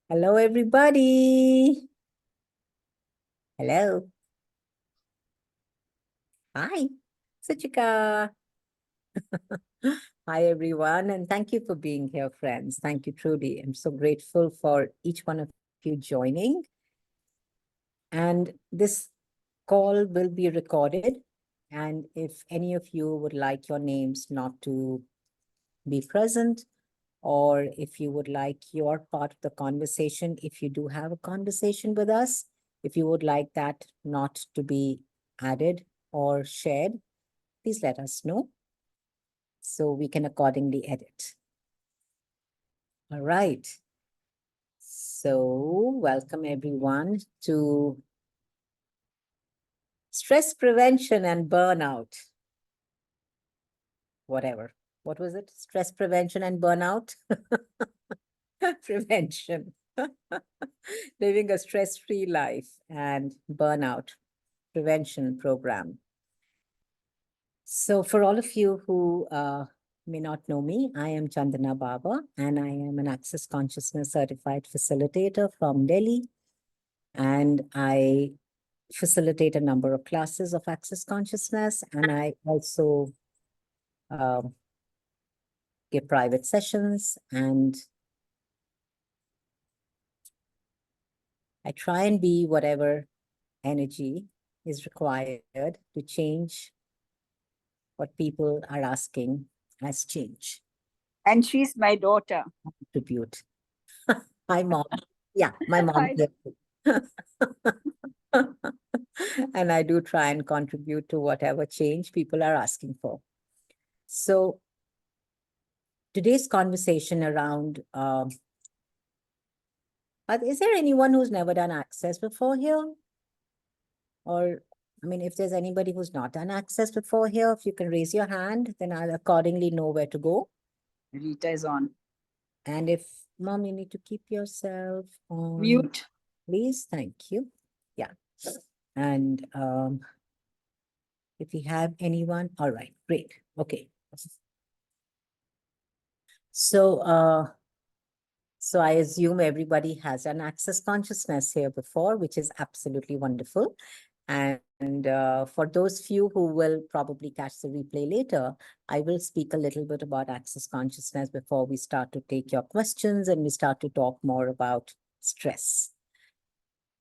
Hello, everybody. Hello. Hi, Suchika. Hi, everyone. And thank you for being here, friends. Thank you, truly. I'm so grateful for each one of you joining. And this call will be recorded. And if any of you would like your names not to be present, or if you would like your part of the conversation, if you do have a conversation with us, if you would like that not to be added or shared, please let us know so we can accordingly edit. All right. So welcome everyone to stress prevention and burnout. Whatever. What was it? Stress prevention and burnout? Prevention. Living a stress-free life and burnout prevention program. So for all of you who may not know me, I am Chandana Bawa, and I am an Access Consciousness certified facilitator from Delhi. And I facilitate a number of classes of Access Consciousness, and I also give private sessions, and I try and be whatever energy is required to change what people are asking as change. And she's my daughter. Contribute. Hi, Mom. Yeah, my mom. And I do try and contribute to whatever change people are asking for. So today's conversation around, is there anyone who's never done Access before here? Or, I mean, if there's anybody who's not done Access before here, if you can raise your hand, then I'll accordingly know where to go. Rita is on. And if, Mom, you need to keep yourself on Mute. Please, thank you. Yeah. And if we have anyone, all right, great. Okay. So so I assume everybody has an Access Consciousness here before, which is absolutely wonderful. And for those few who will probably catch the replay later, I will speak a little bit about Access Consciousness before we start to take your questions and we start to talk more about stress.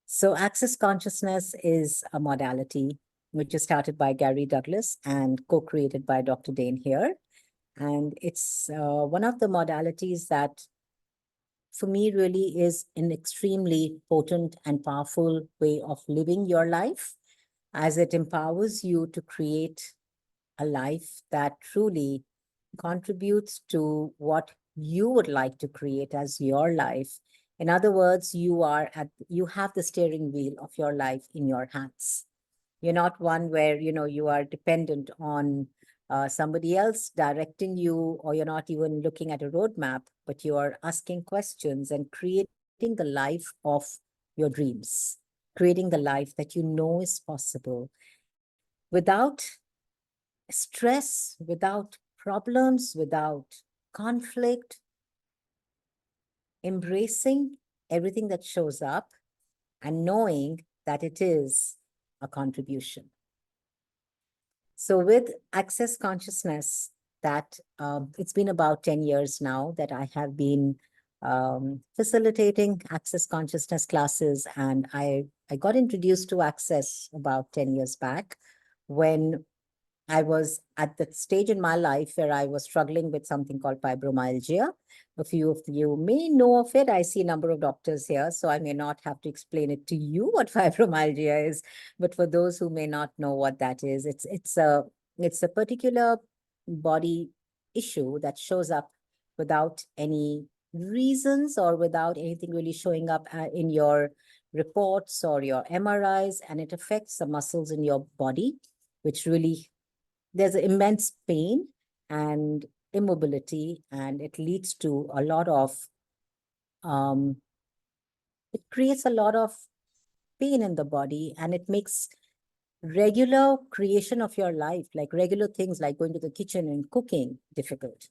So Access Consciousness is a modality which is started by Gary Douglas and co-created by Dr. Dane here. And it's one of the modalities that for me really is an extremely potent and powerful way of living your life, as it empowers you to create a life that truly contributes to what you would like to create as your life. In other words, you have the steering wheel of your life in your hands. You're not one where, you are dependent on somebody else directing you, or you're not even looking at a roadmap, but you are asking questions and creating the life of your dreams, creating the life that you know is possible without stress, without problems, without conflict, embracing everything that shows up and knowing that it is a contribution. So with Access Consciousness, that it's been about 10 years now that I have been facilitating Access Consciousness classes, and I got introduced to Access about 10 years back when I was at the stage in my life where I was struggling with something called fibromyalgia. A few of you may know of it. I see a number of doctors here, so I may not have to explain it to you what fibromyalgia is. But for those who may not know what that is, it's a particular body issue that shows up without any reasons or without anything really showing up in your reports or your MRIs, and it affects the muscles in your body, which really there's immense pain and immobility, and it leads to a lot of, it creates a lot of pain in the body, and it makes regular creation of your life, like regular things like going to the kitchen and cooking, difficult.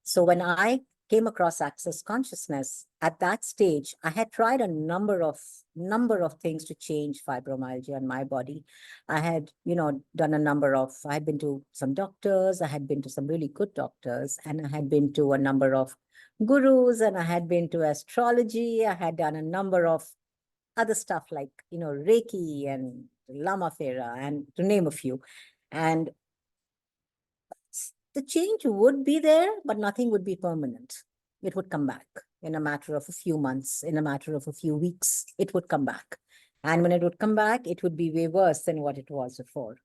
So when I came across access consciousness, at that stage, I had tried a number of things to change fibromyalgia in my body. I had, done I had been to some doctors, I had been to some really good doctors, and I had been to a number of gurus, and I had been to astrology. I had done a number of other stuff like, Reiki and Lama Fera, and to name a few. And the change would be there, but nothing would be permanent. It would come back in a matter of a few months, in a matter of a few weeks, it would come back. And when it would come back, it would be way worse than what it was before.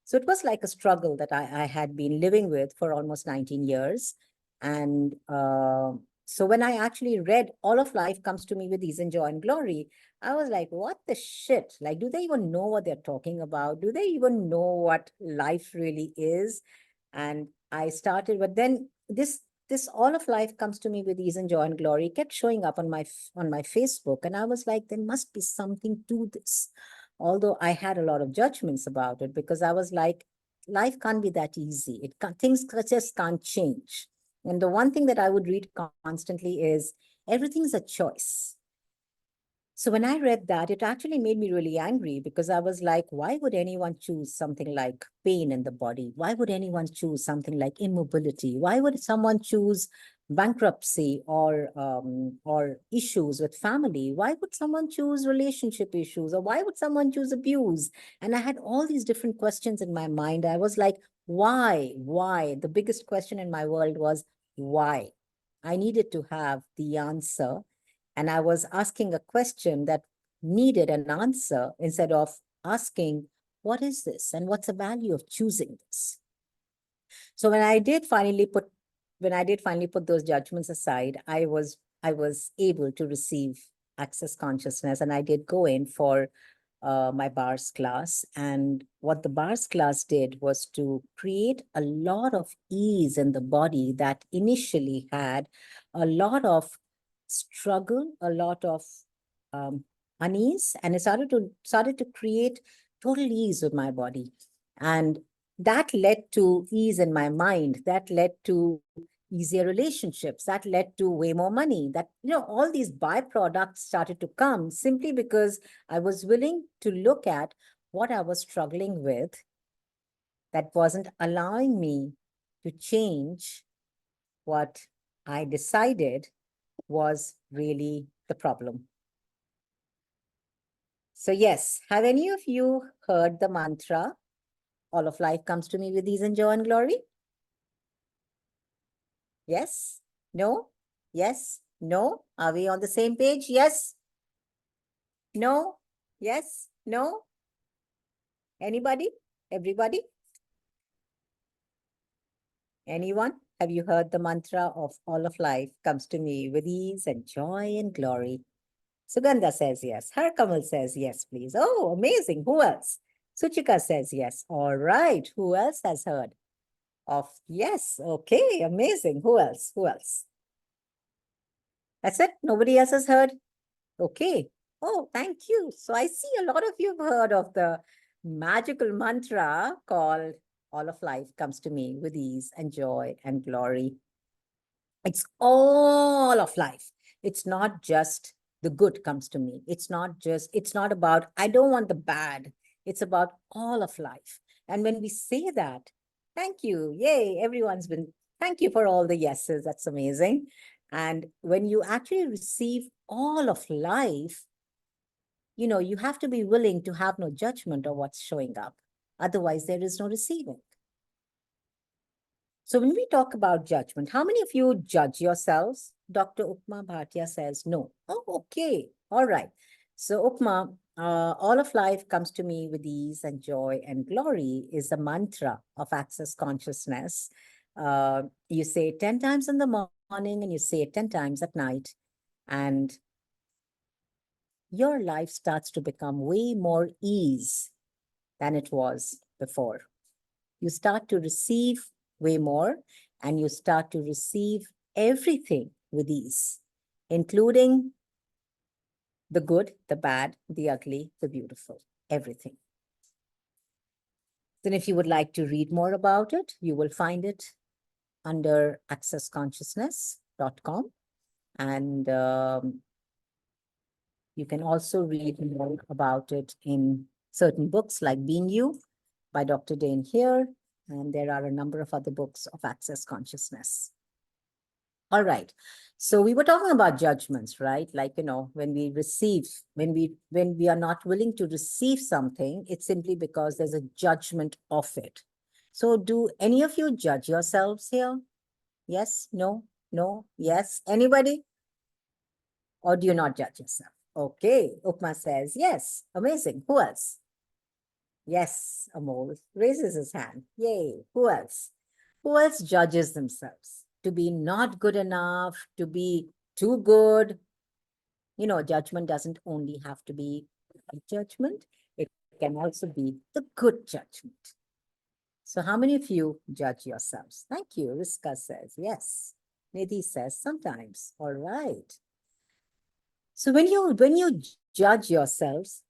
So it was like a struggle that I had been living with for almost 19 years. And so when I actually read All of Life Comes to Me with Ease and Joy and Glory, I was like, what the shit? Like, do they even know what they're talking about? Do they even know what life really is? And I started, but then this All of Life Comes to Me with Ease and Joy and Glory kept showing up on my Facebook. And I was like, there must be something to this. Although I had a lot of judgments about it, because I was like, life can't be that easy. Things just can't change. And the one thing that I would read constantly is everything's a choice. So when I read that, it actually made me really angry, because I was like, why would anyone choose something like pain in the body? Why would anyone choose something like immobility? Why would someone choose bankruptcy or issues with family? Why would someone choose relationship issues? Or why would someone choose abuse? And I had all these different questions in my mind. I was like, why? Why? The biggest question in my world was why? I needed to have the answer, and I was asking a question that needed an answer instead of asking, what is this? And what's the value of choosing this? So when I did finally put those judgments aside, I was able to receive access consciousness, and I did go in for my bars class. And what the bars class did was to create a lot of ease in the body that initially had a lot of struggle, a lot of um, unease, and it started to create total ease with my body. And that led to ease in my mind, that led to easier relationships, that led to way more money, that all these byproducts started to come simply because I was willing to look at what I was struggling with that wasn't allowing me to change what I decided was really the problem. So yes, have any of you heard the mantra, all of life comes to me with ease and joy and glory? Yes? No? Yes? No? Are we on the same page? Yes? No? Yes? No? Anybody? Everybody? Anyone? Have you heard the mantra of all of life comes to me with ease and joy and glory? Sugandha says yes. Harkamal says yes, please. Oh, amazing. Who else? Suchika says yes. All right. Who else has heard of yes? Okay, amazing. Who else? Who else? That's it? Nobody else has heard? Okay. Oh, thank you. So I see a lot of you have heard of the magical mantra called all of life comes to me with ease and joy and glory. It's all of life. It's not just the good comes to me. It's not about, I don't want the bad. It's about all of life. And when we say that, thank you. Yay, thank you for all the yeses. That's amazing. And when you actually receive all of life, you have to be willing to have no judgment of what's showing up. Otherwise, there is no receiving. So when we talk about judgment, how many of you judge yourselves? Dr. Upma Bhatia says no. Oh, okay. All right. So Upma, all of life comes to me with ease and joy and glory is the mantra of access consciousness. You say it 10 times in the morning and you say it 10 times at night. And your life starts to become way more ease than it was before. You start to receive way more, and you start to receive everything with ease, including the good, the bad, the ugly, the beautiful, everything. Then if you would like to read more about it, you will find it under Access Consciousness. chandanabawa.com. And you can also read more about it in certain books like Being You by Dr. Dane Here. And there are a number of other books of access consciousness. All right. So we were talking about judgments, right? Like, when we receive, when we are not willing to receive something, it's simply because there's a judgment of it. So do any of you judge yourselves here? Yes, no, no, yes. Anybody? Or do you not judge yourself? Okay. Upma says yes. Amazing. Who else? Yes, Amol raises his hand. Yay. Who else? Who else judges themselves? To be not good enough, to be too good. Judgment doesn't only have to be a judgment, it can also be the good judgment. So how many of you judge yourselves? Thank you. Riska says yes. Nidhi says sometimes. All right. So when you judge yourselves,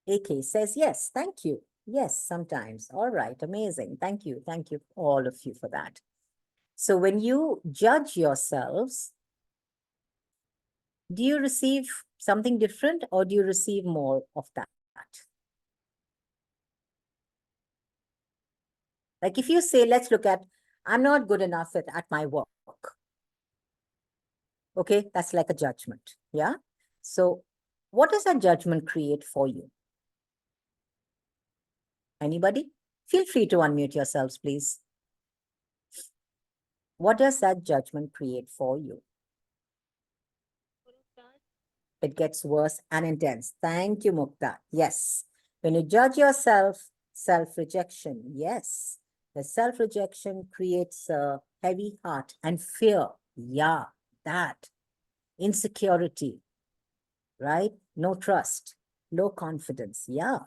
AK says yes, thank you. Yes, sometimes. All right, amazing. Thank you. Thank you, all of you, for that. So when you judge yourselves, do you receive something different or do you receive more of that? Like if you say, let's look at, I'm not good enough at my work. Okay, that's like a judgment. Yeah. So what does that judgment create for you? Anybody? Feel free to unmute yourselves, please. What does that judgment create for you? It gets worse and intense. Thank you, Mukta. Yes. When you judge yourself, self-rejection. Yes. The self-rejection creates a heavy heart and fear. Yeah, that. Insecurity, right? No trust, low confidence. Yeah.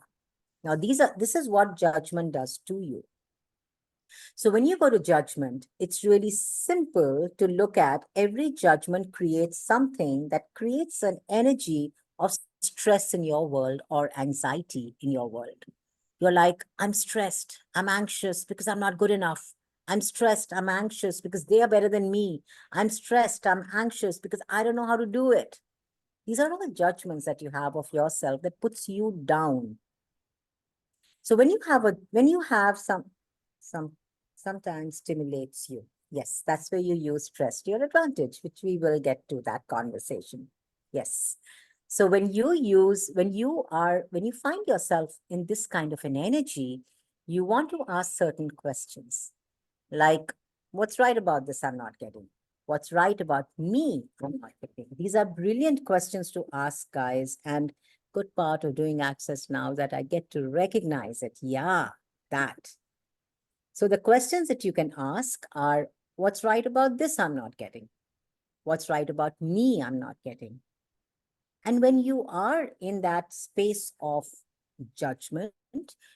Now, this is what judgment does to you. So when you go to judgment, it's really simple to look at every judgment creates something that creates an energy of stress in your world or anxiety in your world. You're like, I'm stressed, I'm anxious because I'm not good enough. I'm stressed, I'm anxious because they are better than me. I'm stressed, I'm anxious because I don't know how to do it. These are all the judgments that you have of yourself that puts you down. So when you have some sometimes stimulates you. Yes, that's where you use stress to your advantage, which we will get to that conversation. Yes. So when you find yourself in this kind of an energy, you want to ask certain questions like, what's right about this I'm not getting? What's right about me I'm not getting? These are brilliant questions to ask, guys. And good part of doing access now that I get to recognize it. Yeah, that. So the questions that you can ask are, what's right about this I'm not getting? What's right about me I'm not getting? And when you are in that space of judgment,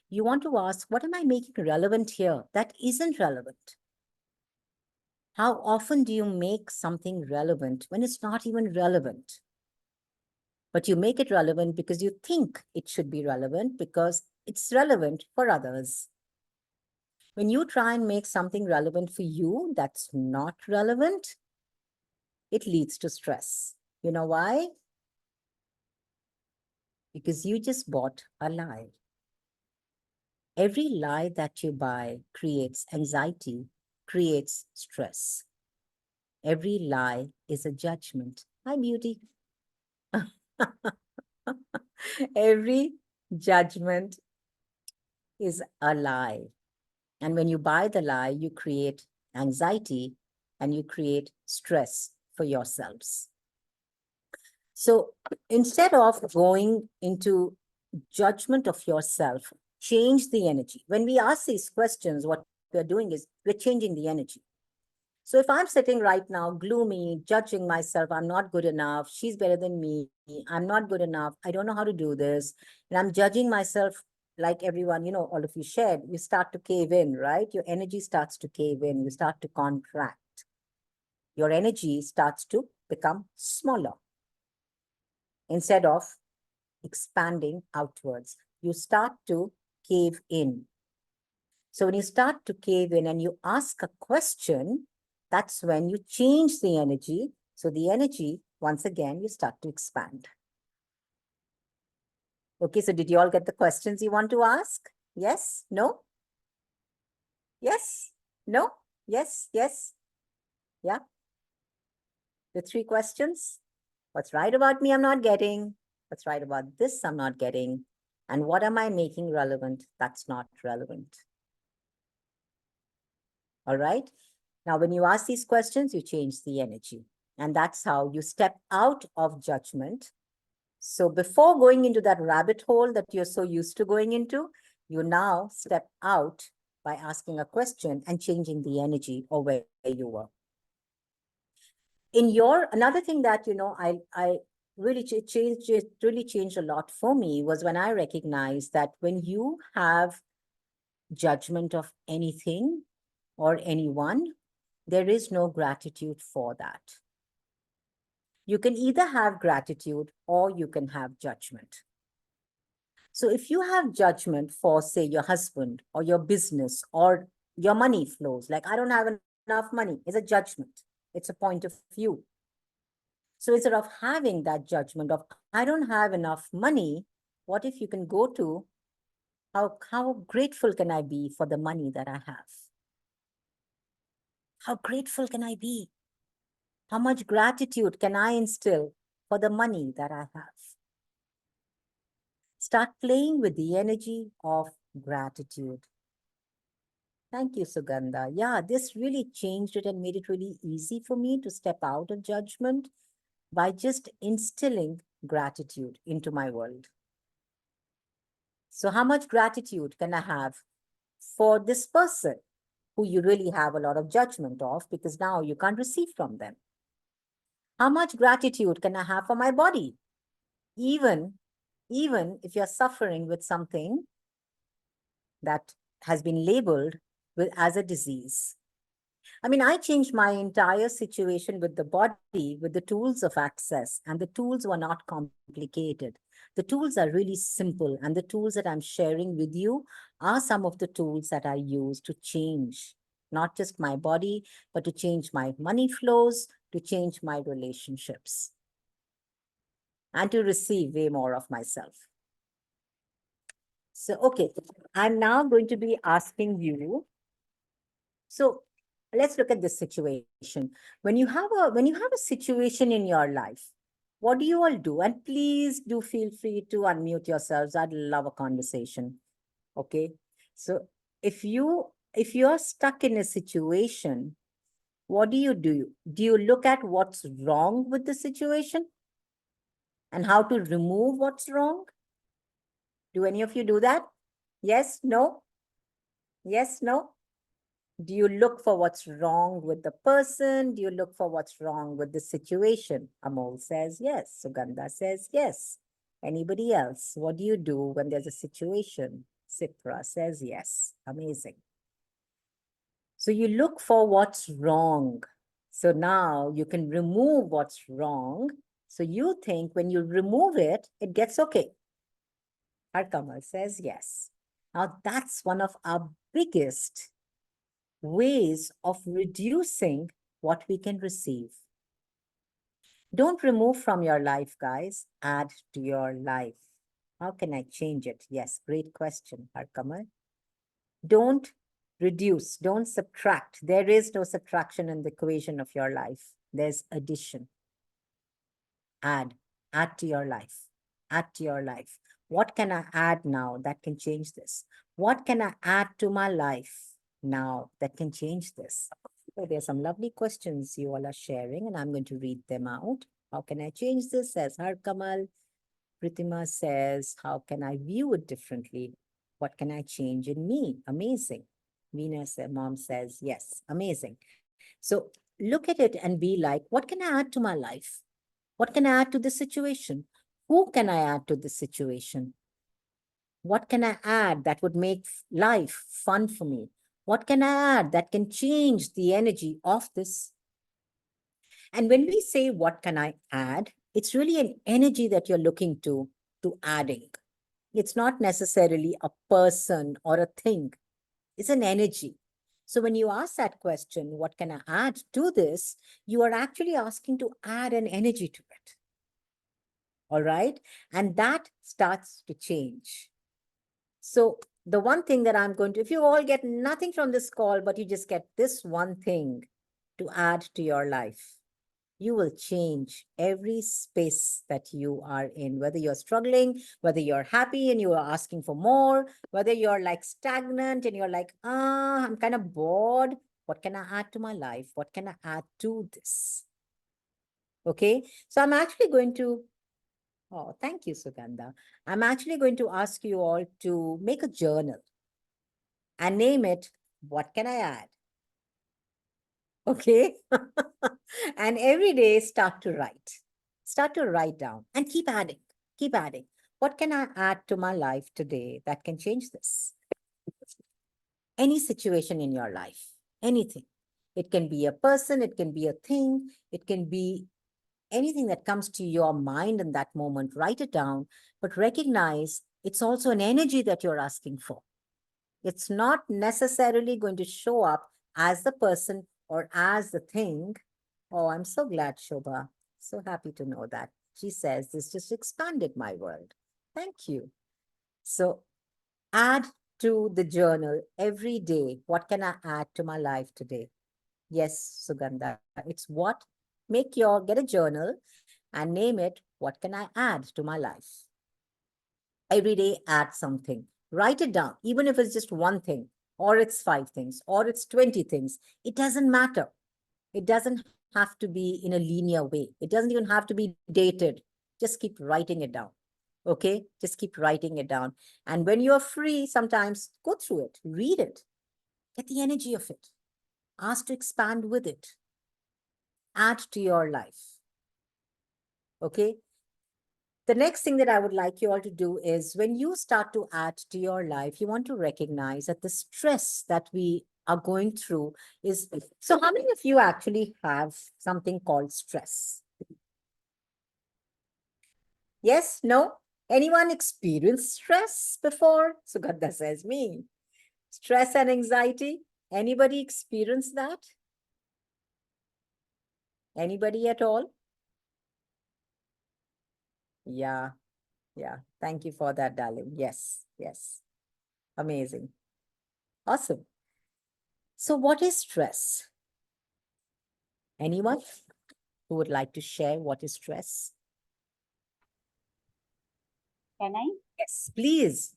you want to ask, what am I making relevant here that isn't relevant? How often do you make something relevant when it's not even relevant? But you make it relevant because you think it should be relevant because it's relevant for others. When you try and make something relevant for you that's not relevant, it leads to stress. You know why? Because you just bought a lie. Every lie that you buy creates anxiety, creates stress. Every lie is a judgment. Hi, beauty. Every judgment is a lie. And when you buy the lie, you create anxiety and you create stress for yourselves. So instead of going into judgment of yourself, change the energy. When we ask these questions, what we're doing is we're changing the energy. So if I'm sitting right now, gloomy, judging myself, I'm not good enough, she's better than me, I'm not good enough, I don't know how to do this, and I'm judging myself like everyone, all of you shared, you start to cave in, right? Your energy starts to cave in, you start to contract. Your energy starts to become smaller. Instead of expanding outwards, you start to cave in. So when you start to cave in and you ask a question, that's when you change the energy. So the energy, once again, you start to expand. Okay, so did you all get the questions you want to ask? Yes? No? Yes? No? Yes? Yes? Yeah? The 3 questions? What's right about me I'm not getting? What's right about this I'm not getting? And what am I making relevant that's not relevant? All right? Now, when you ask these questions, you change the energy. And that's how you step out of judgment. So before going into that rabbit hole that you're so used to going into, you now step out by asking a question and changing the energy of where you were. In your, another thing that, I really changed, it really changed a lot for me was when I recognized that when you have judgment of anything or anyone, there is no gratitude for that. You can either have gratitude or you can have judgment. So if you have judgment for, say, your husband or your business or your money flows, like, I don't have enough money, it's a judgment. It's a point of view. So instead of having that judgment of, I don't have enough money, what if you can go to, how grateful can I be for the money that I have? How grateful can I be? How much gratitude can I instill for the money that I have? Start playing with the energy of gratitude. Thank you, Sugandha. Yeah, this really changed it and made it really easy for me to step out of judgment by just instilling gratitude into my world. So how much gratitude can I have for this person who you really have a lot of judgment of because now you can't receive from them? How much gratitude can I have for my body? Even if you're suffering with something that has been labeled as a disease. I mean, I changed my entire situation with the body with the tools of access, and the tools were not complicated. The tools are really simple, and the tools that I'm sharing with you are some of the tools that I use to change not just my body, but to change my money flows, to change my relationships, and to receive way more of myself. So, okay, I'm now going to be asking you. So let's look at this situation. When you have a situation in your life, what do you all do? And please do feel free to unmute yourselves. I'd love a conversation. Okay. So if you're stuck in a situation, what do you do? Do you look at what's wrong with the situation and how to remove what's wrong? Do any of you do that? Yes, no? Yes, no? Do you look for what's wrong with the person? Do you look for what's wrong with the situation? Amol says yes. Sugandha says yes. Anybody else? What do you do when there's a situation? Sipra says yes. Amazing. So you look for what's wrong. So now you can remove what's wrong. So you think when you remove it, it gets okay. Harkamal says yes. Now that's one of our biggest ways of reducing what we can receive. Don't remove from your life, guys. Add to your life. How can I change it? Yes, great question, Harkamal. Don't reduce, don't subtract. There is no subtraction in the equation of your life. There's addition. Add to your life. Add to your life. What can I add now that can change this? What can I add to my life now that can change this? So there's some lovely questions you all are sharing, and I'm going to read them out. How can I change this? Says Harkamal. Pritima says, how can I view it differently? What can I change in me? Amazing. Mom says, yes, amazing. So look at it and be like, what can I add to my life? What can I add to the situation? Who can I add to the situation? What can I add that would make life fun for me? What can I add that can change the energy of this? And when we say, what can I add? It's really an energy that you're looking to adding. It's not necessarily a person or a thing. It's an energy. So when you ask that question, what can I add to this? You are actually asking to add an energy to it. All right. And that starts to change. So the one thing that I'm going to, if you all get nothing from this call, but you just get this one thing to add to your life, you will change every space that you are in, whether you're struggling, whether you're happy and you are asking for more, whether you're like stagnant and you're like, I'm kind of bored. What can I add to my life? What can I add to this? Okay. So I'm actually going to, oh, thank you, Sugandha. I'm actually going to ask you all to make a journal and name it, what can I add? Okay. And every day start to write. Start to write down and keep adding. Keep adding. What can I add to my life today that can change this? Any situation in your life, anything. It can be a person, it can be a thing, it can be anything that comes to your mind in that moment. Write it down, but recognize it's also an energy that you're asking for. It's not necessarily going to show up as the person or as the thing. Oh, I'm so glad, Shobha. So happy to know that. She says this just expanded my world. Thank you. So add to the journal every day. What can I add to my life today? Yes, Sugandha. It's what? Get a journal and name it, what can I add to my life? Every day, add something. Write it down, even if it's just one thing, or it's 5 things, or it's 20 things. It doesn't matter. It doesn't have to be in a linear way. It doesn't even have to be dated. Just keep writing it down. Okay? Just keep writing it down. And when you're free, sometimes go through it, read it, get the energy of it, ask to expand with it, add to your life. Okay? The next thing that I would like you all to do is when you start to add to your life, you want to recognize that the stress that we are going through is. So, how many of you actually have something called stress? Yes? No? Anyone experienced stress before? Sugandha says me. Stress and anxiety. Anybody experience that? Anybody at all? Yeah. Yeah. Thank you for that, darling. Yes. Yes. Amazing. Awesome. So, what is stress? Anyone who would like to share what is stress? Can I? Yes, please.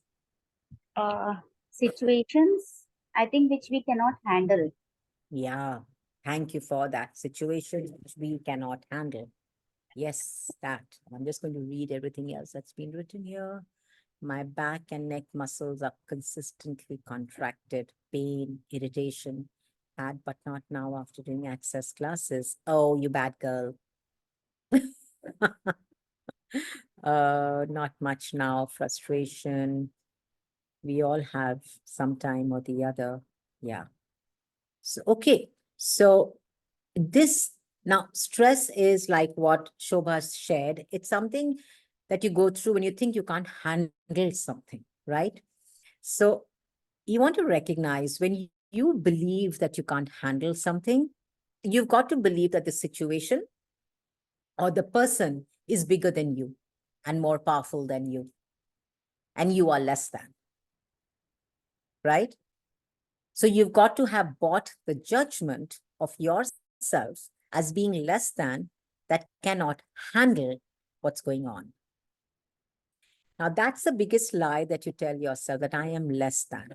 Situations, I think, which we cannot handle. Yeah, thank you for that. Situation which we cannot handle. Yes, that. I'm just going to read everything else that's been written here. My back and neck muscles are consistently contracted, pain, irritation. Had but not now after doing access classes. Oh, you bad girl. Not much now, frustration. We all have some time or the other. Yeah. So, okay. So this now stress is like what Shobha shared. It's something that you go through when you think you can't handle something, right? So you want to recognize when you believe that you can't handle something, you've got to believe that the situation or the person is bigger than you and more powerful than you, and you are less than, right? So you've got to have bought the judgment of yourself as being less than, that cannot handle what's going on. Now, that's the biggest lie that you tell yourself, that I am less than.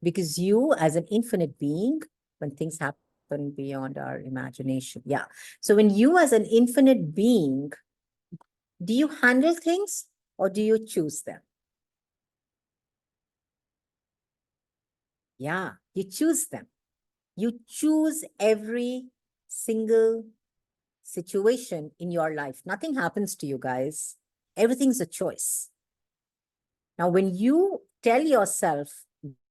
Because you, as an infinite being, when things happen beyond our imagination, yeah. So when you, as an infinite being, do you handle things or do you choose them? Yeah, you choose them. You choose every single situation in your life. Nothing happens to you guys. Everything's a choice. Now, when you tell yourself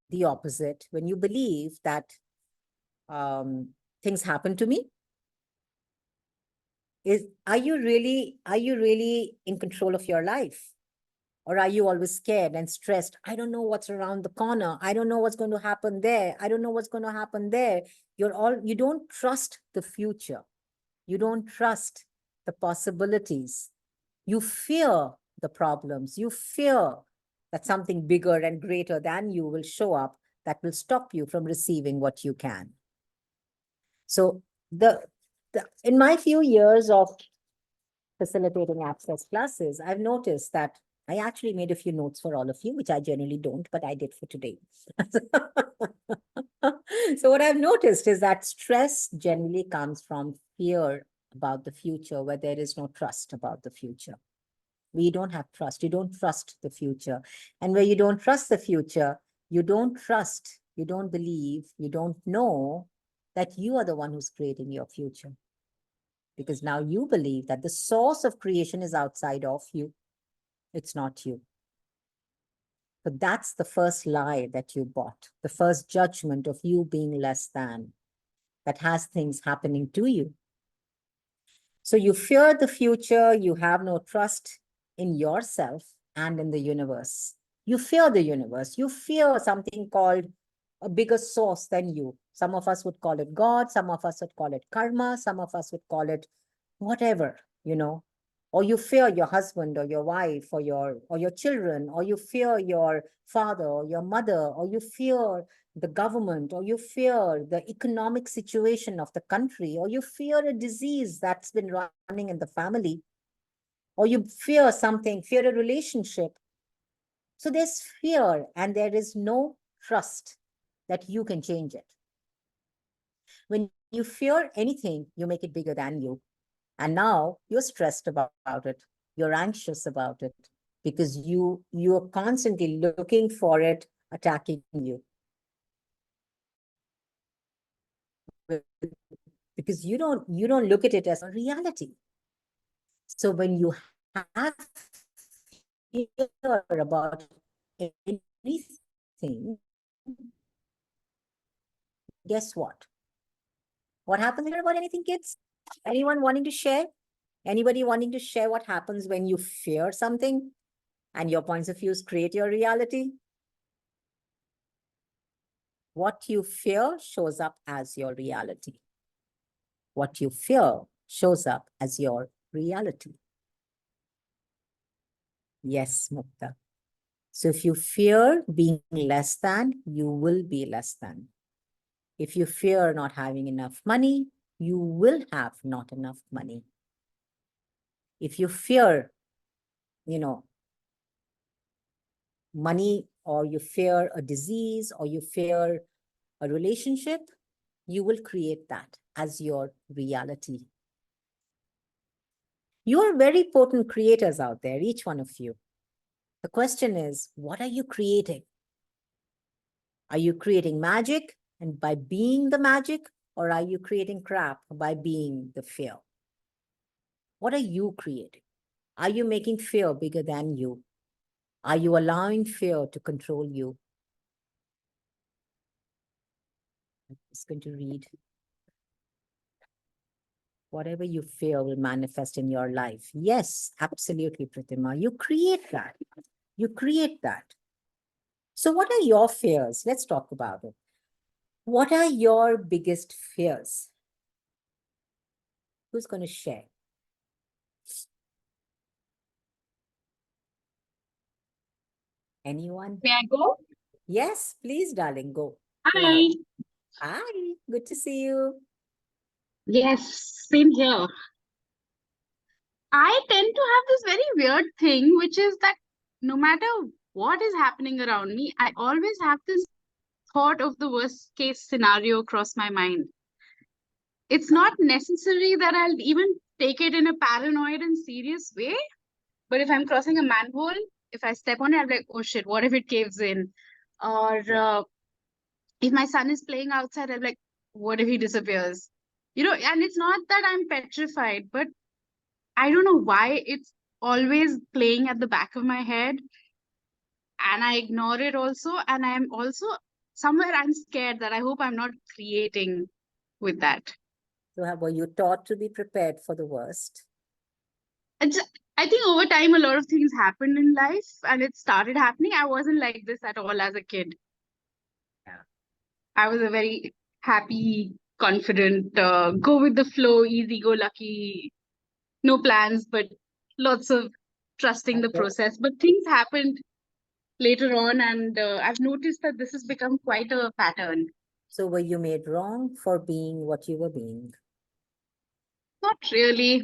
the opposite, when you believe that things happen to me, are you really in control of your life? Or are you always scared and stressed? I don't know what's around the corner. I don't know what's going to happen there. I don't know what's going to happen there. You don't trust the future. You don't trust the possibilities. You fear the problems. You fear that something bigger and greater than you will show up that will stop you from receiving what you can. So in my few years of facilitating access classes, I've noticed that I actually made a few notes for all of you, which I generally don't, but I did for today. So what I've noticed is that stress generally comes from fear about the future, where there is no trust about the future. We don't have trust. You don't trust the future. And where you don't trust the future, you don't trust, you don't believe, you don't know that you are the one who's creating your future. Because now you believe that the source of creation is outside of you. It's not you. But that's the first lie that you bought, the first judgment of you being less than, that has things happening to you. So you fear the future, you have no trust in yourself and in the universe. You fear the universe. You fear something called a bigger source than you. Some of us would call it God, some of us would call it karma, some of us would call it whatever, or you fear your husband or your wife or your children, or you fear your father or your mother, or you fear the government, or you fear the economic situation of the country, or you fear a disease that's been running in the family, or you fear something, fear a relationship. So there's fear and there is no trust that you can change it. When you fear anything, you make it bigger than you. And now you're stressed about it. You're anxious about it because you're constantly looking for it attacking you. Because you don't look at it as a reality. So when you have fear about anything, guess what? What happens here about anything, kids? Anyone wanting to share? Anybody wanting to share what happens when you fear something and your points of views create your reality? What you fear shows up as your reality. What you fear shows up as your reality. Yes, Mukta. So if you fear being less than, you will be less than. If you fear not having enough money, you will have not enough money. If you fear, money, or you fear a disease, or you fear a relationship, you will create that as your reality. You are very potent creators out there, each one of you. The question is, what are you creating? Are you creating magic and by being the magic, or are you creating crap by being the fear? What are you creating? Are you making fear bigger than you? Are you allowing fear to control you? I'm just going to read. Whatever you fear will manifest in your life. Yes, absolutely, Pratima. You create that. You create that. So what are your fears? Let's talk about it. What are your biggest fears? Who's going to share? Anyone? May I go? Yes, please, darling, go. Hi. Hi, good to see you. Yes, same here. I tend to have this very weird thing, which is that no matter what is happening around me, I always have this thought of the worst case scenario cross my mind. It's not necessary that I'll even take it in a paranoid and serious way, but if I'm crossing a manhole, if I step on it, I'm like, oh shit, what if it caves in? Or if my son is playing outside, I'm like, what if he disappears? And it's not that I'm petrified, but I don't know why it's always playing at the back of my head. And I ignore it also. And I'm also somewhere I'm scared that I hope I'm not creating with that. So were you taught to be prepared for the worst? I think over time, a lot of things happened in life and it started happening. I wasn't like this at all as a kid. Yeah. I was a very happy, confident, go with the flow, easy go lucky, no plans, but lots of trusting the Okay. process. But things happened later on, and I've noticed that this has become quite a pattern. So were you made wrong for being what you were being? Not really.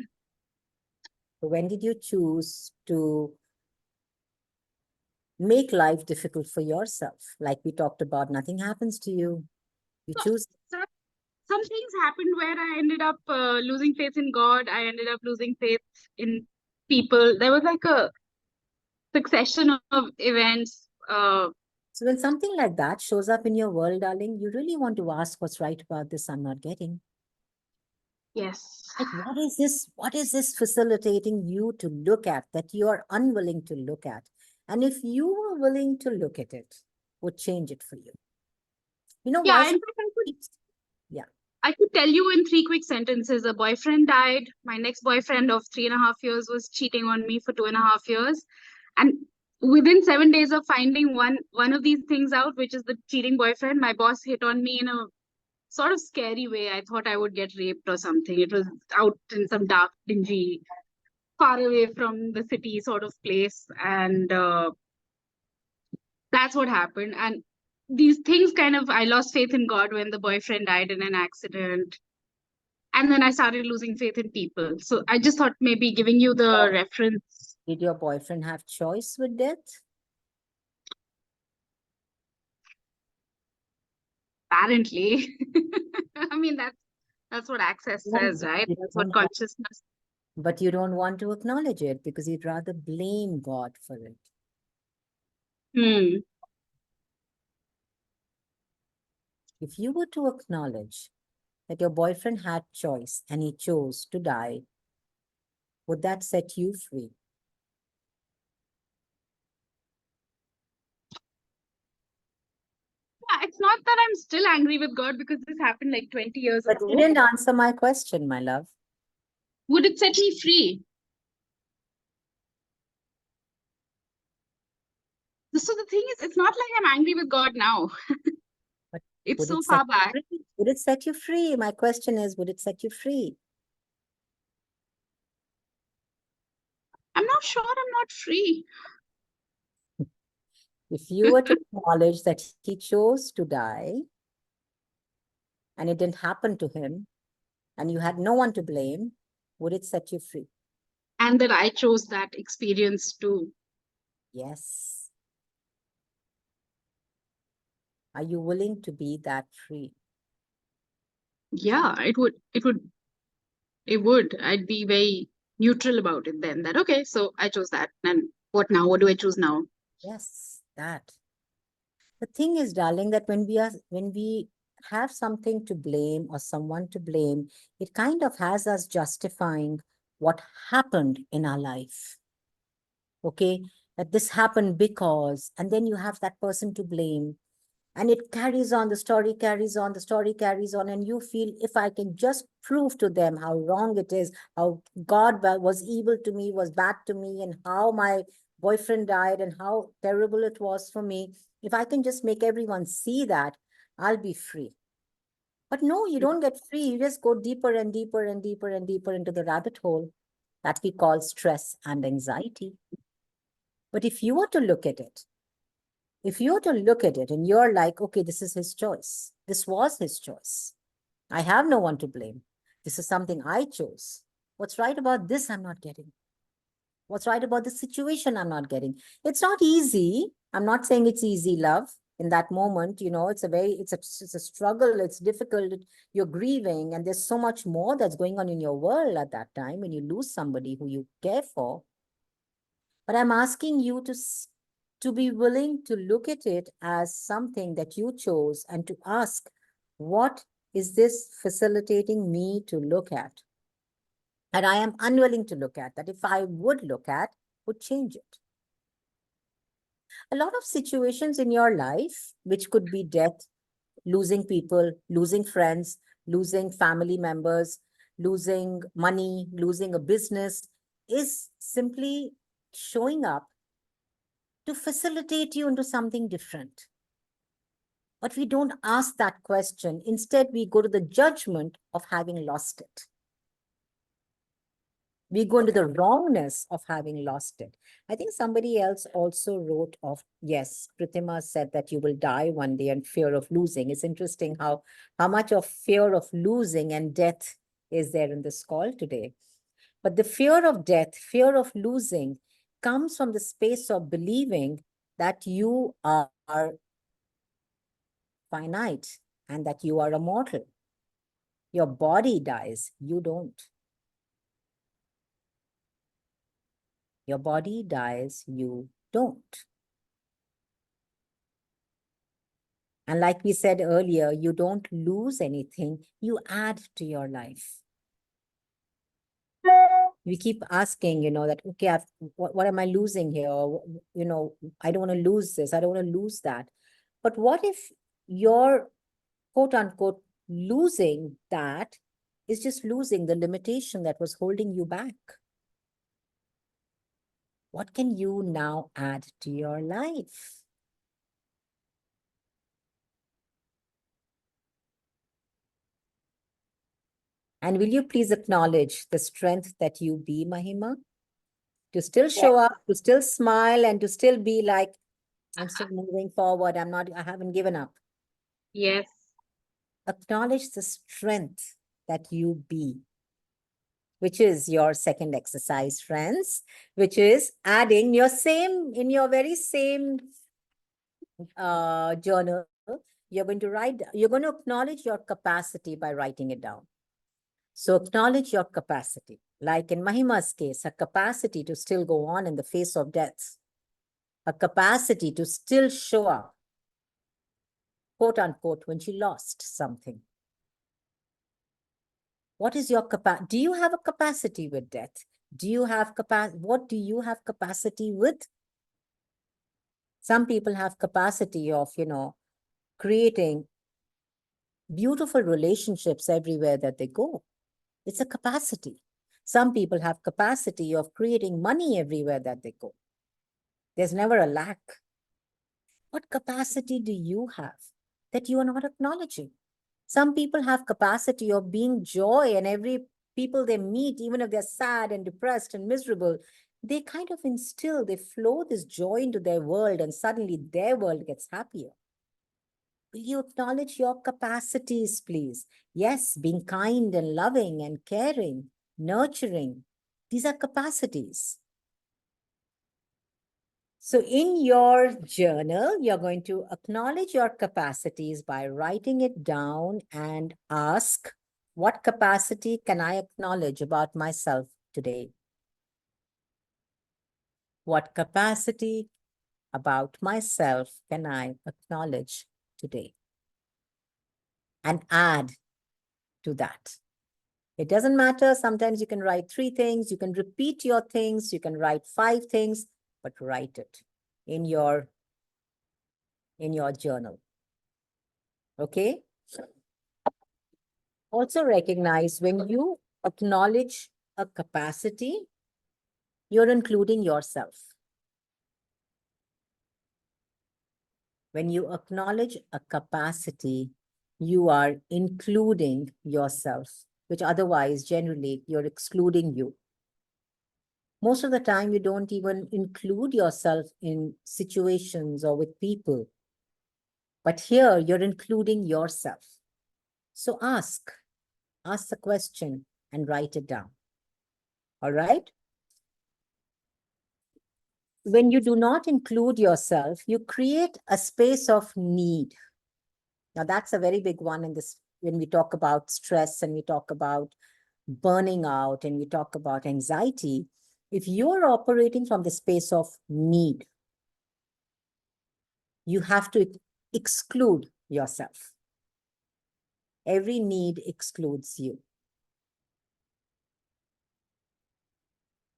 So when did you choose to make life difficult for yourself? Like we talked about, nothing happens to you. You So, choose. some things happened where I ended up losing faith in God. I ended up losing faith in people. There was like a succession of events. So when something like that shows up in your world, darling, you really want to ask what's right about this I'm not getting. Yes. Like, what is this? What is this facilitating you to look at that you are unwilling to look at? And if you were willing to look at it, would change it for you. You know why? Yeah, in fact, Yeah. I could tell you in 3 quick sentences. A boyfriend died. My next boyfriend of 3.5 years was cheating on me for 2.5 years. And within 7 days of finding one of these things out, which is the cheating boyfriend, my boss hit on me in a sort of scary way. I thought I would get raped or something. It was out in some dark, dingy, far away from the city sort of place. And that's what happened. And these things kind of, I lost faith in God when the boyfriend died in an accident. And then I started losing faith in people. So I just thought maybe giving you the reference. Did your boyfriend have choice with death? Apparently. I mean, that's what access says, right? You That's what don't want- consciousness. But you don't want to acknowledge it because you'd rather blame God for it. Hmm. If you were to acknowledge that your boyfriend had choice and he chose to die, would that set you free? Yeah, it's not that I'm still angry with God because this happened like 20 years But you ago. didn't answer my question, my love. Would it set me free? So the thing is, it's not like I'm angry with God now. But It's would so it set far back. you free? Would it set you free? My question is, would it set you free? I'm not sure I'm not free. If you were to acknowledge that he chose to die and it didn't happen to him and you had no one to blame, would it set you free? And that I chose that experience too. Yes. Are you willing to be that free? Yeah, it would. I'd be very neutral about it then. That okay, so I chose that. And what now? What do I choose now? Yes, that. The thing is, darling, that when we have something to blame or someone to blame, it kind of has us justifying what happened in our life. Okay, that this happened because, and then you have that person to blame. And it carries on, the story carries on, the story carries on, and you feel if I can just prove to them how wrong it is, how God was evil to me, was bad to me, and how my boyfriend died and how terrible it was for me, if I can just make everyone see that, I'll be free. But no, you don't get free. You just go deeper and deeper and deeper and deeper into the rabbit hole that we call stress and anxiety. But if you were to look at it, if you're to look at it and you're like, okay, this is his choice. This was his choice. I have no one to blame. This is something I chose. What's right about this, I'm not getting. What's right about this situation, I'm not getting. It's not easy. I'm not saying it's easy, love. In that moment, it's a struggle. It's difficult. You're grieving, and there's so much more that's going on in your world at that time when you lose somebody who you care for. But I'm asking you to be willing to look at it as something that you chose and to ask, what is this facilitating me to look at? And I am unwilling to look at that. If I would look at, would change it. A lot of situations in your life, which could be death, losing people, losing friends, losing family members, losing money, losing a business, is simply showing up to facilitate you into something different. But we don't ask that question. Instead, we go to the judgment of having lost it. We go into the wrongness of having lost it. I think somebody else also wrote of, yes, Pritima said that you will die one day and fear of losing. It's interesting how much of fear of losing and death is there in this call today. But the fear of death, fear of losing, comes from the space of believing that you are finite and that you are immortal. Your body dies, you don't. Your body dies, you don't. And like we said earlier, you don't lose anything, you add to your life. We keep asking, that, okay, what am I losing here? Or, I don't want to lose this, I don't want to lose that. But what if your quote unquote losing that is just losing the limitation that was holding you back? What can you now add to your life? And will you please acknowledge the strength that you be, Mahima? To still show up, to still smile, and to still be like, I'm still moving forward. I haven't given up. Yes. Acknowledge the strength that you be, which is your second exercise, friends, which is adding in your very same journal. You're going to acknowledge your capacity by writing it down. So acknowledge your capacity. Like in Mahima's case, her capacity to still go on in the face of death, a capacity to still show up, quote unquote, when she lost something. What is your capacity? Do you have a capacity with death? Do you have what do you have capacity with? Some people have capacity of, creating beautiful relationships everywhere that they go. It's a capacity. Some people have capacity of creating money everywhere that they go. There's never a lack. What capacity do you have that you are not acknowledging? Some people have capacity of being joy, and every people they meet, even if they're sad and depressed and miserable, they kind of they flow this joy into their world, and suddenly their world gets happier. Will you acknowledge your capacities, please? Yes, being kind and loving and caring, nurturing. These are capacities. So in your journal, you're going to acknowledge your capacities by writing it down and ask, what capacity can I acknowledge about myself today? What capacity about myself can I acknowledge today? And add to that. It doesn't matter. Sometimes you can write 3 things, you can repeat your things, you can write 5 things, but write it in your journal. Okay? Also recognize when you acknowledge a capacity, you're including yourself. When you acknowledge a capacity, you are including yourself, which otherwise generally you're excluding you. Most of the time, you don't even include yourself in situations or with people. But here, you're including yourself. So ask the question and write it down. All right? When you do not include yourself, you create a space of need. Now, that's a very big one in this, when we talk about stress and we talk about burning out and we talk about anxiety. If you're operating from the space of need, you have to exclude yourself. Every need excludes you.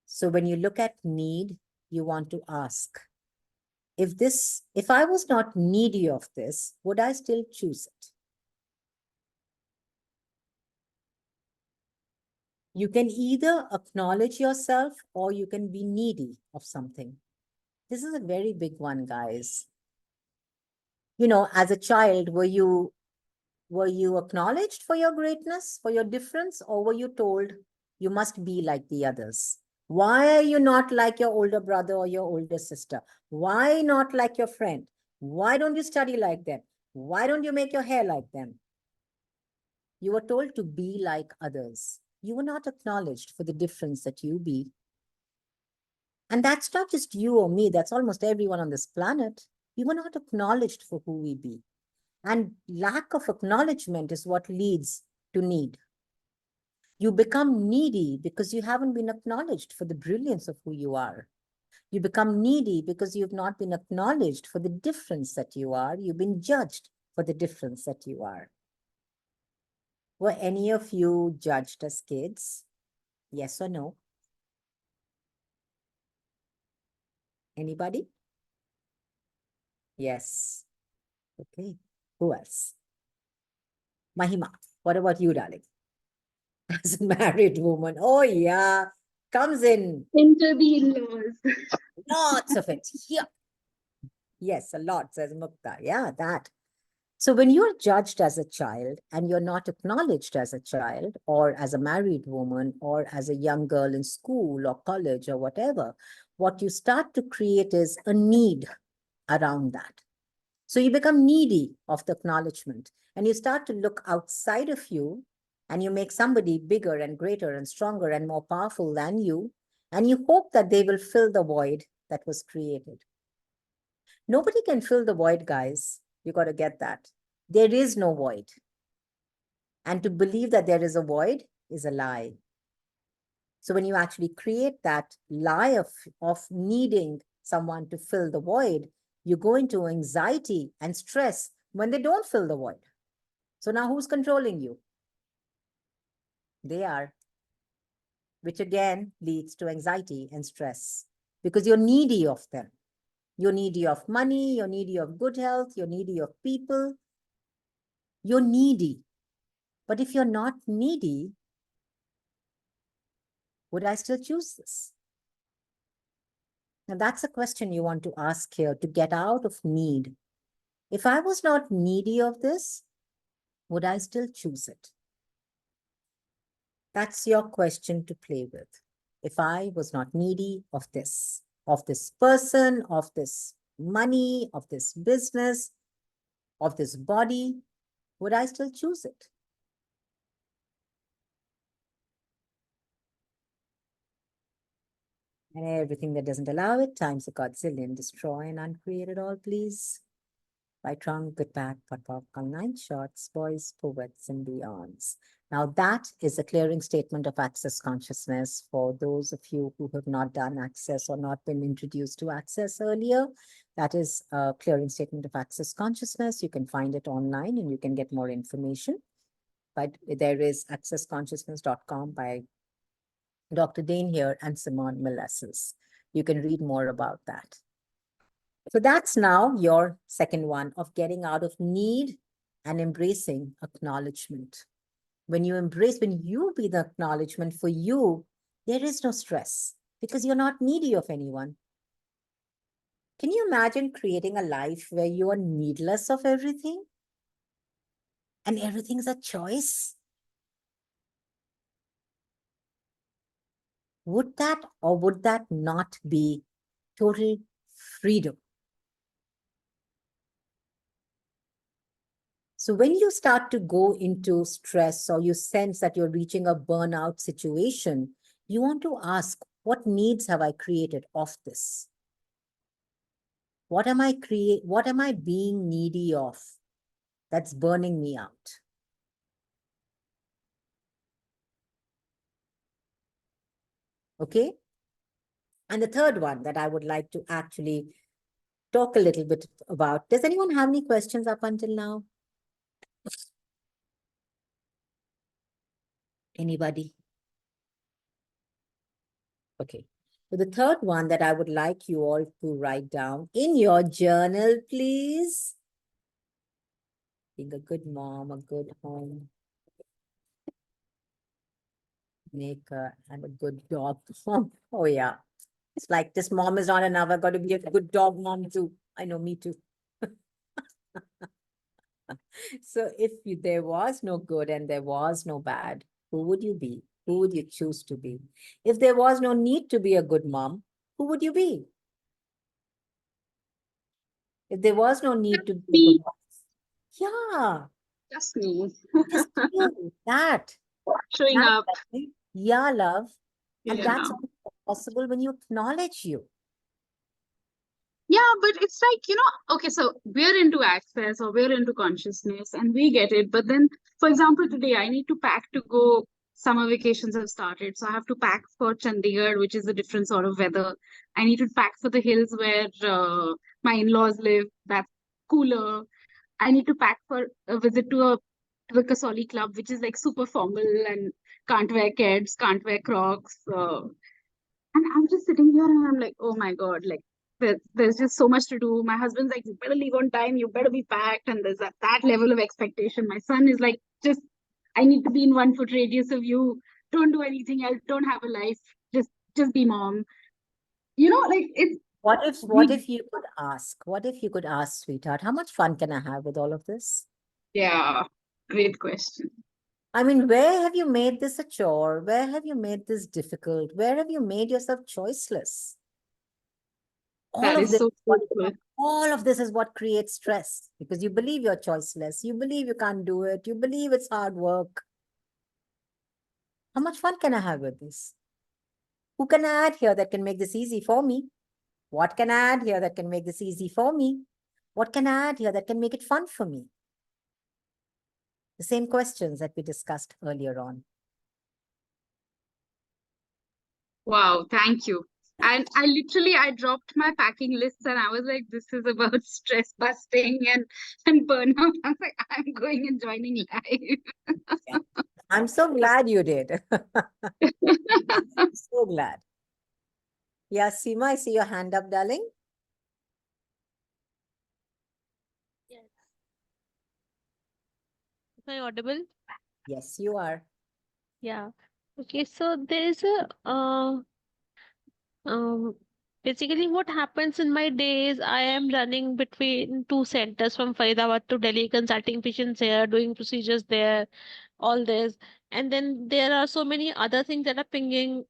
So when you look at need, you want to ask, if I was not needy of this, would I still choose it? You can either acknowledge yourself or you can be needy of something. This is a very big one, guys. You know, as a child, were you acknowledged for your greatness, for your difference, or were you told you must be like the others? Why are you not like your older brother or your older sister? Why not like your friend? Why don't you study like them? Why don't you make your hair like them? You were told to be like others. You were not acknowledged for the difference that you be. And that's not just you or me, that's almost everyone on this planet. We were not acknowledged for who we be. And lack of acknowledgement is what leads to need. You become needy because you haven't been acknowledged for the brilliance of who you are. You become needy because you've not been acknowledged for the difference that you are. You've been judged for the difference that you are. Were any of you judged as kids? Yes or no? Anybody? Yes. Okay. Who else? Mahima, what about you, darling? As a married woman. Oh, yeah. Comes in Into the in-laws. lots of it. Yeah. Yes, a lot, says Mukta. Yeah, that. So when you're judged as a child and you're not acknowledged as a child or as a married woman or as a young girl in school or college or whatever, what you start to create is a need around that. So you become needy of the acknowledgement and you start to look outside of you and you make somebody bigger and greater and stronger and more powerful than you. And you hope that they will fill the void that was created. Nobody can fill the void, guys. You got to get that. There is no void. And to believe that there is a void is a lie. So when you actually create that lie of needing someone to fill the void, you go into anxiety and stress when they don't fill the void. So now who's controlling you? They are, which again leads to anxiety and stress because you're needy of them. You're needy of money, you're needy of good health, you're needy of people. You're needy. But if you're not needy, would I still choose this? Now that's a question you want to ask here to get out of need. If I was not needy of this, would I still choose it? That's your question to play with. If I was not needy of this person, of this money, of this business, of this body, would I still choose it? And everything that doesn't allow it, times a godzillion, destroy and uncreate it all, please. By Trong, Goodback, Patpop, Nine Shots, Boys, Poets, and Beyonds. Now that is a clearing statement of access consciousness for those of you who have not done access or not been introduced to access earlier. That is a clearing statement of access consciousness. You can find it online and you can get more information. But there is accessconsciousness.com by Dr. Dane here and Simone Molasses. You can read more about that. So that's now your second one of getting out of need and embracing acknowledgement. When you be the acknowledgement for you, there is no stress because you're not needy of anyone. Can you imagine creating a life where you are needless of everything and everything's a choice? Would that or would that not be total freedom? So when you start to go into stress or you sense that you're reaching a burnout situation, you want to ask, what needs have I created of this? What am I being needy of that's burning me out? Okay? And the third one that I would like to actually talk a little bit about. Does anyone have any questions up until now? Anybody? Okay. So the third one that I would like you all to write down in your journal, please. Being a good mom, a good home. And a good dog mom. Oh yeah. It's like this mom is not enough. I've got to be a good dog mom too. I know, me too. So if there was no good and there was no bad, who would you be? Who would you choose to be? If there was no need to be a good mom, who would you be? If there was no need to be a good Me, mom. Yeah, just me, just you. That. showing That, up. right? Yeah, love. And Yeah. that's only possible when you acknowledge you. Yeah, but it's like, okay, so we're into access or we're into consciousness and we get it. But then, for example, today I need to pack to go. Summer vacations have started. So I have to pack for Chandigarh, which is a different sort of weather. I need to pack for the hills where my in-laws live. That's cooler. I need to pack for a visit to a Kasoli club, which is like super formal and can't wear kids, can't wear Crocs. And I'm just sitting here and I'm like, oh my God, like there's just so much to do. My husband's like, you better leave on time, you better be packed. And there's that level of expectation. My son is like, just, I need to be in 1 foot radius of you. Don't do anything else. Don't have a life. Just be mom. Like it's, What if you could ask? What if you could ask, sweetheart, how much fun can I have with all of this? yeah, great question. I mean, where have you made this a chore? Where have you made this difficult? Where have you made yourself choiceless? All That of is this, so beautiful. all of this is what creates stress because you believe you're choiceless. You believe you can't do it. You believe it's hard work. How much fun can I have with this? Who can I add here that can make this easy for me? What can I add here that can make this easy for me? What can I add here that can make it fun for me? The same questions that we discussed earlier on. Wow, thank you. And I dropped my packing list and I was like, this is about stress busting and burnout. I was like, I'm going and joining live. Yeah. I'm so glad you did. So glad. Yeah, Seema, I see your hand up, darling. Yes. Am I audible? Yes, you are. Yeah. Okay, so there is a um basically what happens in my days, I am running between two centers from Faridabad to Delhi, consulting patients here, doing procedures there, all this. And then there are so many other things that are pinging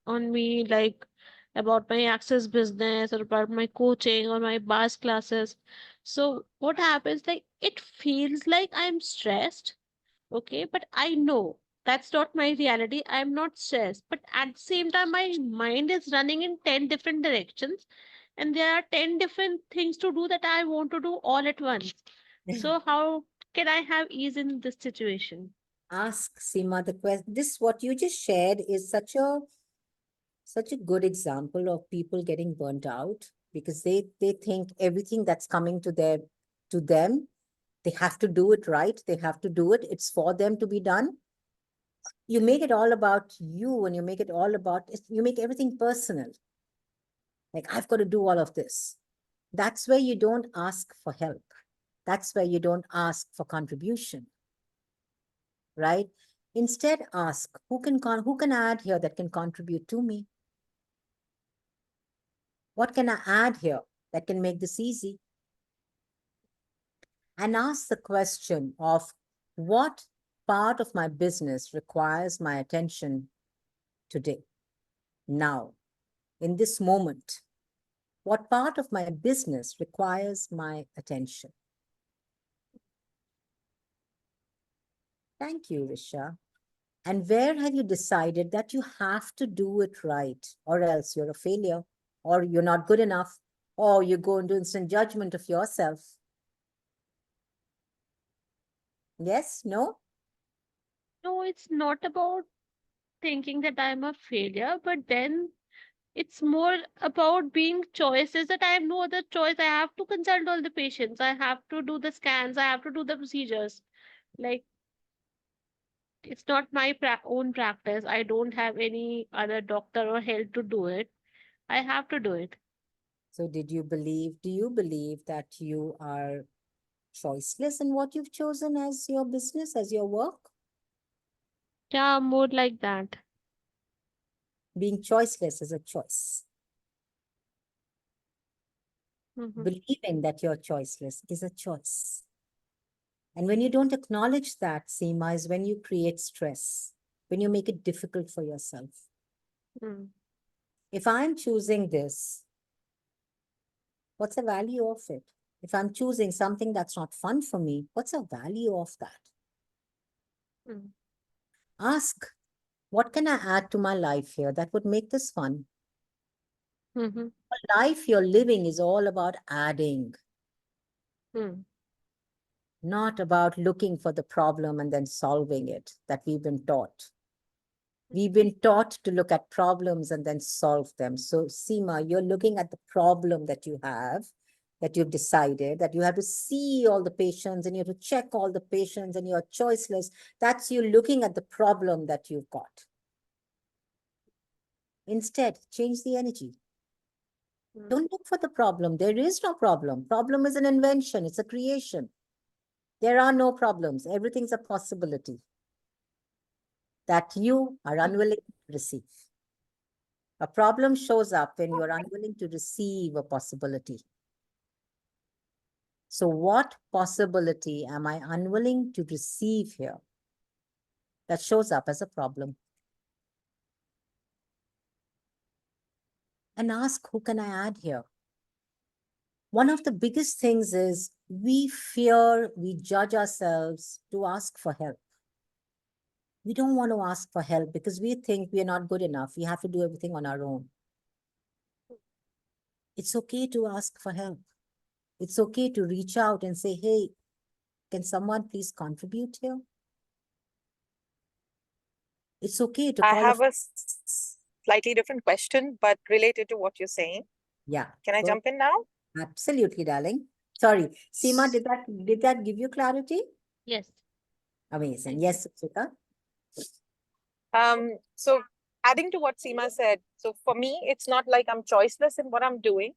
on me, like about my access business or about my coaching or my bars classes. So what happens, like it feels like I'm stressed. Okay, but I know that's not my reality. I'm not stressed. But at the same time, my mind is running in 10 different directions, and there are 10 different things to do that I want to do all at once. So, how can I have ease in this situation? Ask Seema the question. This, what you just shared, is such a good example of people getting burnt out because they think everything that's coming to them, they have to do it right. They have to do it. It's for them to be done. You make it all about you and you make it all about, you make everything personal. Like, I've got to do all of this. That's where you don't ask for help. That's where you don't ask for contribution, right? Instead, ask who can add here that can contribute to me? What can I add here that can make this easy? And ask the question of what part of my business requires my attention today, now, in this moment. What part of my business requires my attention? Thank you, Risha. And where have you decided that you have to do it right, or else you're a failure, or you're not good enough, or you go into instant judgment of yourself? Yes? No? No, it's not about thinking that I'm a failure, but then it's more about being choices that I have no other choice. I have to consult all the patients, I have to do the scans, I have to do the procedures. Like, it's not my own practice. I don't have any other doctor or help to do it. I have to do it. So do you believe that you are choiceless in what you've chosen as your business, as your work? Yeah, more like that. Being choiceless is a choice. Mm-hmm. Believing that you're choiceless is a choice. And when you don't acknowledge that, Seema, is when you create stress, when you make it difficult for yourself. Mm. If I'm choosing this, what's the value of it? If I'm choosing something that's not fun for me, what's the value of that? Mm. Ask, what can I add to my life here that would make this fun? Mm-hmm. The life you're living is all about adding, Mm. not about looking for the problem and then solving it that we've been taught. We've been taught to look at problems and then solve them. So, Seema, you're looking at the problem that you have, that you've decided that you have to see all the patients and you have to check all the patients and you're choiceless. That's you looking at the problem that you've got. Instead, change the energy. Mm. Don't look for the problem. There is no problem. Problem is an invention. It's a creation. There are no problems. Everything's a possibility that you are unwilling to receive. A problem shows up when you are unwilling to receive a possibility. So what possibility am I unwilling to receive here that shows up as a problem? And ask, who can I add here? One of the biggest things is we fear, we judge ourselves to ask for help. We don't want to ask for help because we think we are not good enough. We have to do everything on our own. It's okay to ask for help. It's okay to reach out and say, hey, can someone please contribute here? It's okay to I call have a slightly different question, but related to what you're saying. Yeah. Can I go- jump in now? Absolutely, darling. Sorry, Seema, did that give you clarity? Yes. Amazing. Thank Yes, Suchita. So adding to what Seema said, so for me, it's not like I'm choiceless in what I'm doing,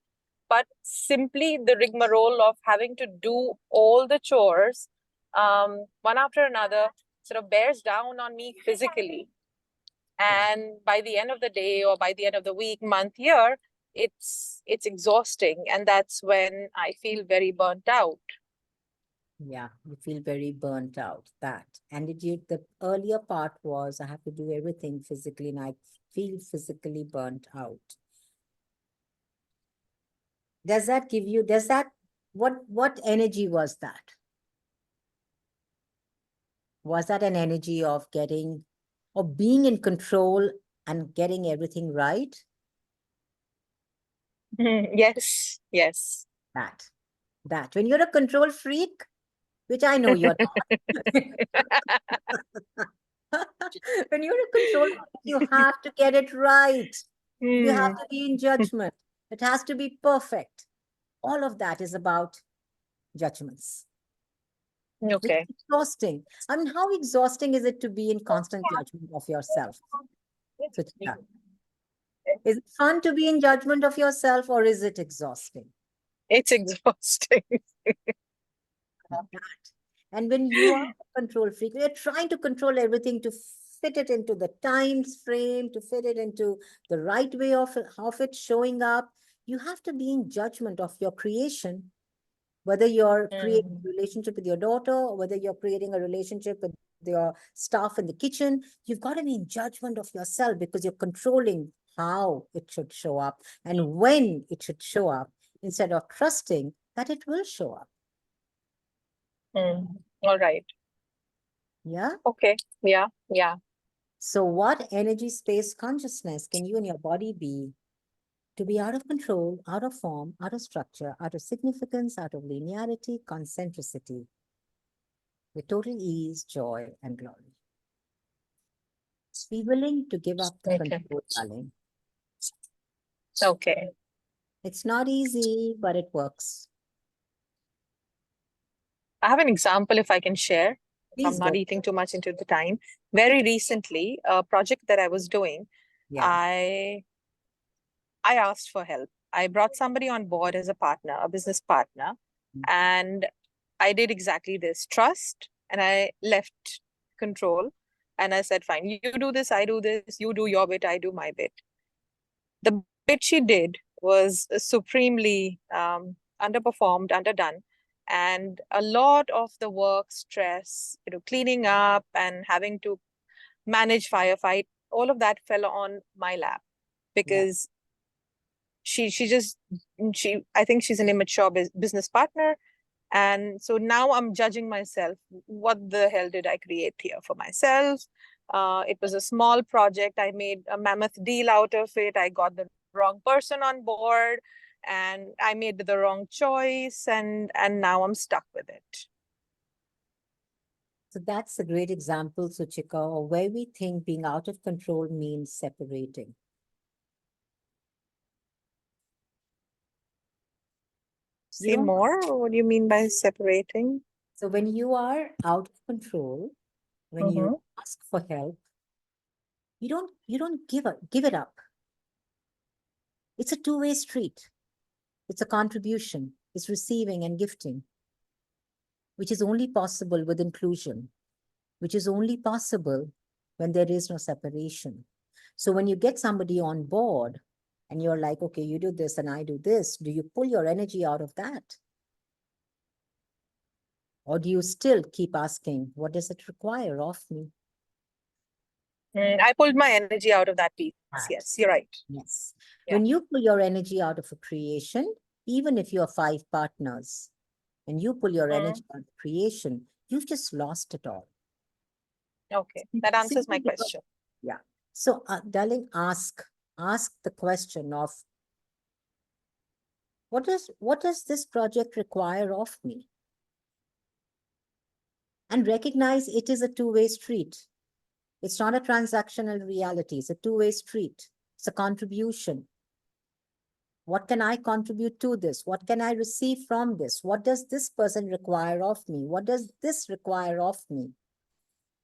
but simply the rigmarole of having to do all the chores, one after another, sort of bears down on me physically. And by the end of the day or by the end of the week, month, year, it's exhausting. And that's when I feel very burnt out. Yeah, you feel very burnt out. That. And the earlier part was I have to do everything physically and I feel physically burnt out. Does that give you, what energy was that? Was that an energy of being in control and getting everything right? Yes, yes. That. When you're a control freak, which I know you're not. When you're a control freak, you have to get it right. You have to be in judgment. It has to be perfect. All of that is about judgments, which Okay. is exhausting. I mean, how exhausting is it to be in constant judgment of yourself? Suchita, is it fun to be in judgment of yourself or is it exhausting? It's exhausting. That. And when you are a control freak, you're trying to control everything to fit it into the time frame, to fit it into the right way of it showing up. You have to be in judgment of your creation, whether you're creating a relationship with your daughter or whether you're creating a relationship with your staff in the kitchen. You've got to be in judgment of yourself because you're controlling how it should show up and when it should show up instead of trusting that it will show up. All right. Yeah. Okay. Yeah. Yeah. So what energy, space, consciousness can you and your body be to be out of control, out of form, out of structure, out of significance, out of linearity, concentricity, with total ease, joy, and glory? Be willing to give up the Okay. control, darling. Okay. It's not easy, but it works. I have an example if I can share. If I'm Please not go. eating too much into the time. Very recently, a project that I was doing, Yeah. I asked for help. I brought somebody on board as a partner, a business partner, and I did exactly this: trust, and I left control. And I said, fine, you do this, I do this, you do your bit, I do my bit. The bit she did was supremely underperformed, underdone. And a lot of the work, stress, cleaning up and having to manage firefight, all of that fell on my lap because she I think she's an immature business partner. And so now I'm judging myself. What the hell did I create here for myself? It was a small project. I made a mammoth deal out of it. I got the wrong person on board and I made the wrong choice, and now I'm stuck with it. So that's a great example, Suchika, of where we think being out of control means separating. Say more? What do you mean by separating? So when you are out of control, when you ask for help, you don't give it up. It's a two-way street. It's a contribution. It's receiving and gifting, which is only possible with inclusion, which is only possible when there is no separation. So when you get somebody on board and you're like, okay, you do this and I do this, do you pull your energy out of that? Or do you still keep asking, what does it require of me? I pulled my energy out of that piece. Yes, you're right. Yes. Yeah. When you pull your energy out of a creation, even if you're 5 partners, and you pull your energy out of creation, you've just lost it all. Okay, that answers my Simply because- question. Yeah. So, darling, ask the question of what does this project require of me? And recognize it is a two-way street. It's not a transactional reality. It's a two-way street. It's a contribution. What can I contribute to this? What can I receive from this? What does this person require of me? What does this require of me?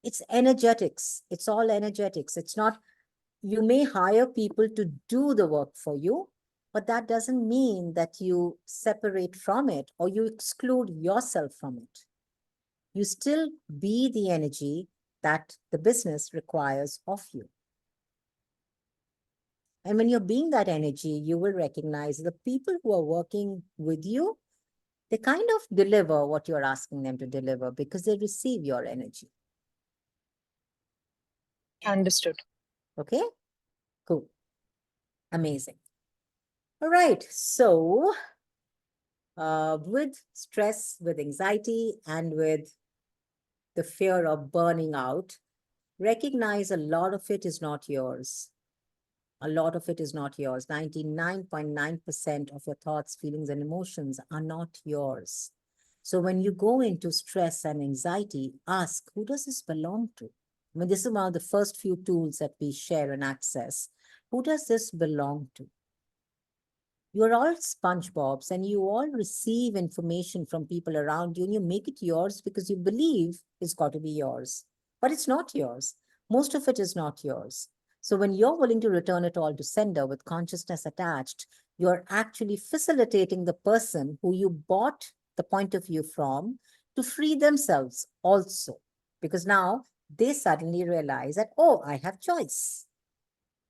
It's energetics. It's all energetics. It's not, you may hire people to do the work for you, but that doesn't mean that you separate from it or you exclude yourself from it. You still be the energy that the business requires of you. And when you're being that energy, you will recognize the people who are working with you, they kind of deliver what you're asking them to deliver because they receive your energy. Understood. Okay, cool. Amazing. All right, so with stress, with anxiety, and with the fear of burning out, recognize a lot of it is not yours. A lot of it is not yours. 99.9% of your thoughts, feelings, and emotions are not yours. So when you go into stress and anxiety, ask, who does this belong to? I mean, this is one of the first few tools that we share and access. Who does this belong to? You're all SpongeBobs and you all receive information from people around you and you make it yours because you believe it's got to be yours. But it's not yours. Most of it is not yours. So when you're willing to return it all to sender with consciousness attached, you're actually facilitating the person who you bought the point of view from to free themselves also. Because now they suddenly realize that, oh, I have choice.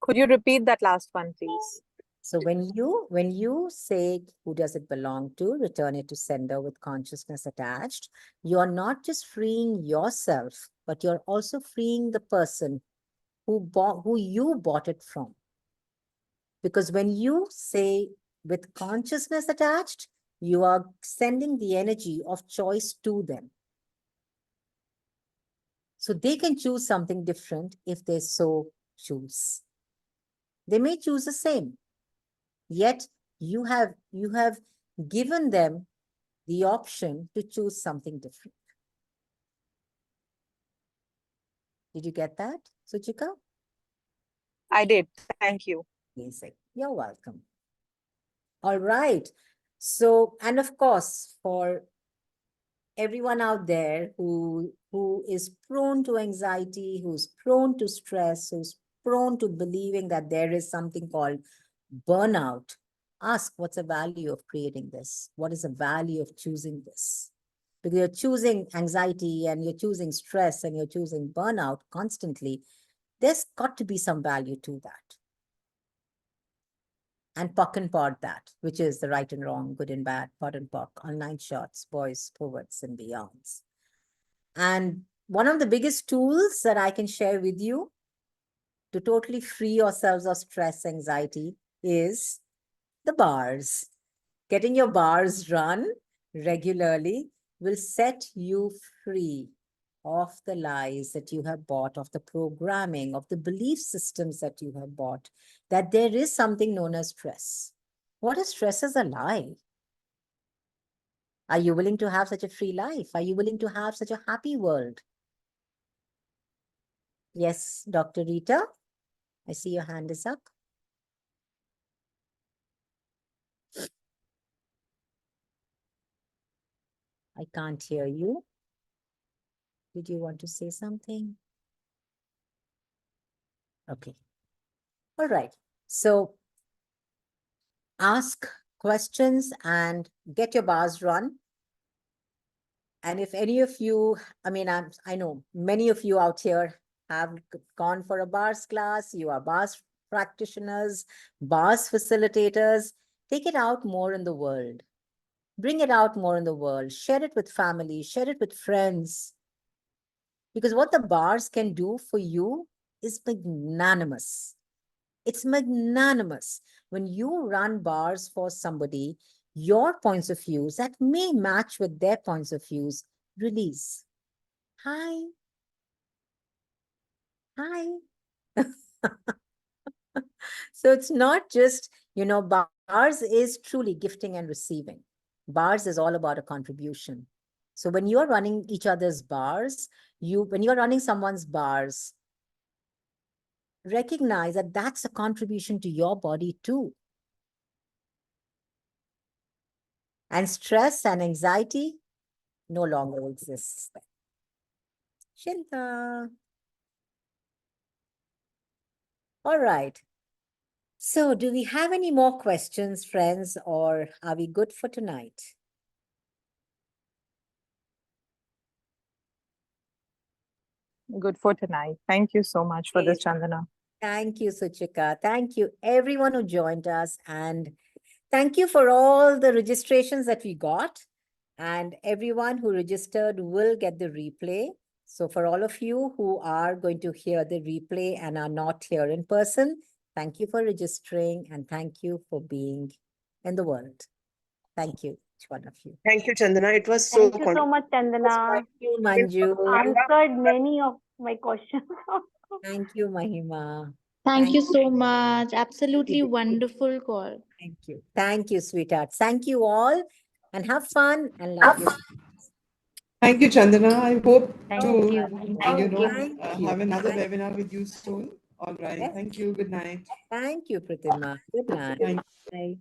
Could you repeat that last one, please? So when you say, who does it belong to, return it to sender with consciousness attached, you're not just freeing yourself, but you're also freeing the person who you bought it from. Because when you say with consciousness attached, you are sending the energy of choice to them. So they can choose something different if they so choose. They may choose the same. Yet you have given them the option to choose something different. Did you get that, Suchika? I did. Thank you. Amazing. You're welcome. All right. So, and of course, for everyone out there who is prone to anxiety, who's prone to stress, who's prone to believing that there is something called burnout, ask what's the value of creating this? What is the value of choosing this? because you're choosing anxiety and you're choosing stress and you're choosing burnout constantly, there's got to be some value to that. And POC and POD that, which is the right and wrong, good and bad, POD and POC, online shots, boys, poets, and beyonds. And one of the biggest tools that I can share with you to totally free yourselves of stress, anxiety is the bars. Getting your bars run regularly will set you free of the lies that you have bought, of the programming, of the belief systems that you have bought, that there is something known as stress. What is stress is a lie. Are you willing to have such a free life? Are you willing to have such a happy world? Yes, Dr. Rita, I see your hand is up. I can't hear you. Did you want to say something? Okay. All right. So ask questions and get your bars run. And if any of you, I mean, I know many of you out here have gone for a bars class, you are bars practitioners, bars facilitators, take it out more in the world. Bring it out more in the world. Share it with family, share it with friends. Because what the bars can do for you is magnanimous. It's magnanimous. When you run bars for somebody, your points of views that may match with their points of views, release. Hi. Hi. So it's not just, bars is truly gifting and receiving. Bars is all about a contribution. So when you're running each other's bars, when you're running someone's bars, recognize that that's a contribution to your body too. And stress and anxiety no longer exists. Shinta. All right. So do we have any more questions, friends, or are we good for tonight? Good for tonight. Thank you so much for this, Chandana. Thank you, Suchika. Thank you, everyone who joined us. And thank you for all the registrations that we got. And everyone who registered will get the replay. So for all of you who are going to hear the replay and are not here in person, thank you for registering and thank you for being in the world. Thank you, each one of you. Thank you, Chandana. It was so Thank you so much, Chandana. Thank you, Manju. Answered many of my questions. Thank you, Mahima. Thank you Thank so much. Absolutely you. wonderful call. Thank you. Thank you, sweethearts. Thank you all and have fun and love you. Thank you, Chandana. I hope Thank to, you. Thank you. have another Thank webinar with you soon. All right. Yes. Thank you. Good night. Thank you, Pratima. Good night. Thank Bye.